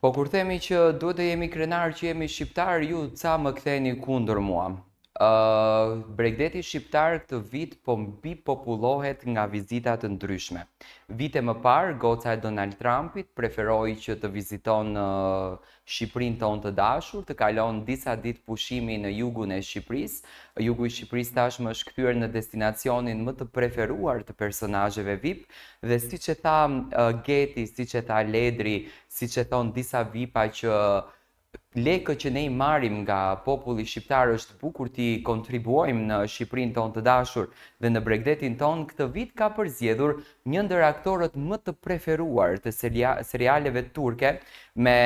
Po kur themi që duhet të jemi krenar që jemi shqiptar, ju ca më ktheni kundër mua. Bregdeti shqiptar këtë vit po mbi popullohet nga vizita të ndryshme. Vite më parë, goca e Donald Trumpit preferoi që të viziton Shqipërinë tonë të dashur, të kalon disa ditë pushimi në jugun e Shqipërisë. Jugu i Shqipërisë tashmë është kthyer në destinacionin më të preferuar të personazheve VIP dhe siç e tha Geti, siç e tha Ledri, siç e thon disa VIP-a që lekët që ne i marrim nga populli shqiptar është bukur t'i kontribuojmë në Shqipërinë tonë të dashur dhe në Bregdetin tonë, këtë vit ka përzgjedhur një ndër aktorët më të preferuar të serialeve turke me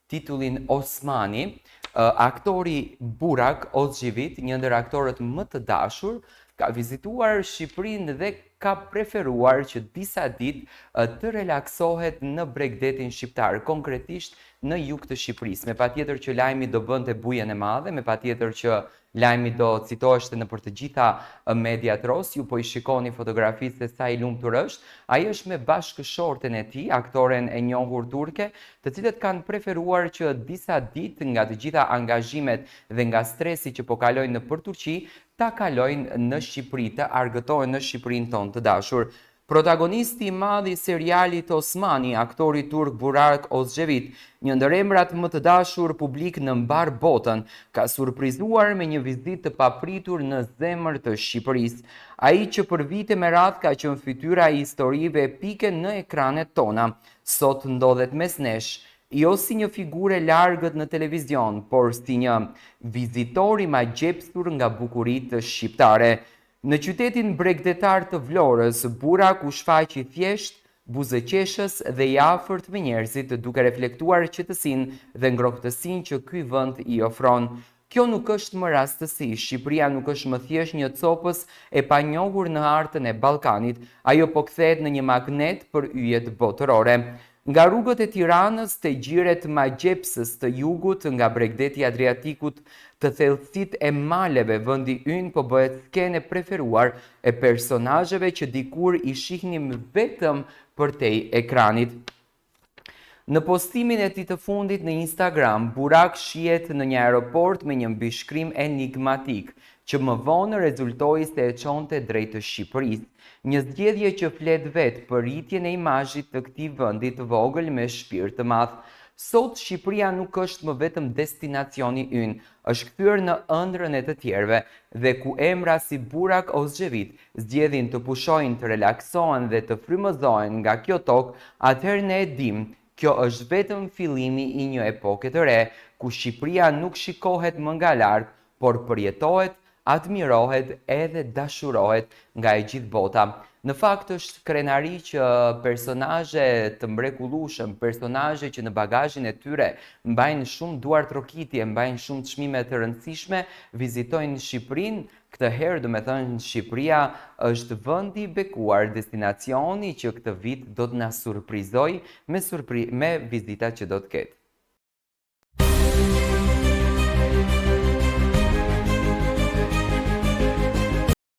titullin Osmani, aktori Burak Ozgjevit, një ndër aktorët më të dashur, ka vizituar Shqipërinë dhe ka preferuar që disa ditë të relaksohet në Bregdetin shqiptar, konkretisht në jug të Shqipërisë. Me patjetër që lajmi do bënte bujen e madhe, me patjetër që lajmi do citoheshte në për të gjitha mediat ros, ju po i shikoni fotografisë se sa i lumtur është. Ai është me bashkëshorten e tij, aktoren e njohur turke, të cilët kanë preferuar që disa ditë nga të gjitha angazhimet dhe nga stresi që po kalojnë nëpër Turqi, ta kalojnë në Shqipëri, të argëtohen në Shqipërinë tonë të dashur. Protagonisti i madh i serialit Osmani, aktori turk Burak Ozgjevit, një ndër emrat më të dashur publik në mbar botën, ka surprizuar me një vizitë të papritur në zemër të Shqipërisë. Ai që për vite me radhë ka qenë fytyra e historive epike në ekranet tona, sot ndodhet mes nesh, jo si një figurë e largët në televizion, por si një vizitor i magjepsur nga bukuritë shqiptare. Në qytetin bregdetar të Vlorës, Burak u shfaqi thjesht, buzëqeshës dhe i afërt me njerëzit, duke reflektuar qetësinë dhe ngrohtësinë që ky vend i ofron. Kjo nuk është më rastësi, Shqipëria nuk është më thjesht një copës e panjohur në hartën e Ballkanit, ajo po kthehet në një magnet për yjet botërore. Nga rrugët e Tiranës te gjiret magjepsës të jugut, nga Bregdeti i Adriatikut të thellësitë e maleve, vendi ynë po bëhet skenë e preferuar e personazheve që dikur i shihnim vetëm përtej ekranit. Në postimin e tij të fundit në Instagram, Burak shihet në një aeroport me një mbishkrim enigmatik, që më vonë rezultoi se e çonte drejt të Shqipërisë. Një zgjedhje që flet vetë për rritjen e imazhit të këtij vendi të vogël me shpirt të madh. Sot Shqipëria nuk është më vetëm destinacioni ynë, është kthyer në ëndrrën e të tjerëve dhe ku emra si Burak Ozgjevit zgjedhin të pushojnë, të relaksohen dhe të frymëzohen nga kjo tokë, atëherë ne e dimë, kjo është vetëm fillimi i një epoke të re, ku Shqipëria nuk shikohet më nga larg, por përjetohet, admirohet edhe dashurohet nga e gjithë bota. Në fakt është krenari që personazhe të mrekullueshëm, personazhe që në bagazhin e tyre mbajnë shumë duar trokitje, mbajnë shumë çmime të rëndësishme, vizitojnë Shqipërinë. Këtë herë, do me thënë, Shqipëria është vendi i bekuar, destinacioni që këtë vit do të na surprizojë me vizitat që do të ketë.